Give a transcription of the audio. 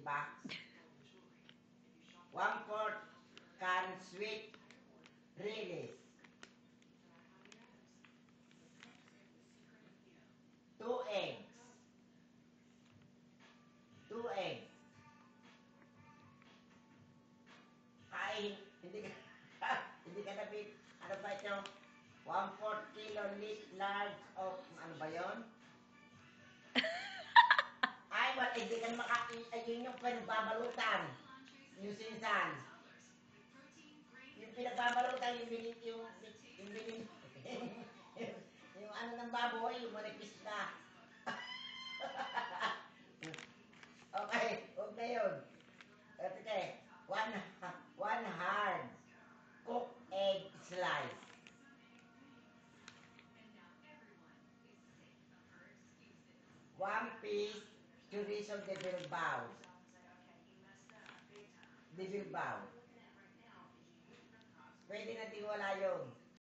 box. 1/4 can sweet release. 2 eggs. 2 eggs. Kain, hindi ka, hindi ka nabit, ano ba ito? 1/4 kilo leaf large of, ano ba yun? Ay, hindi ka yun yung pinagbabalutan. Yung sinsan. Yung pinagbabalutan, yung ano ng baboy, yung manipis na. Okay, huwag na yun. Okay, one hard cooked egg slice. 1 piece chorizo de Bilbao. De Bilbao. Pwede natin wala yun.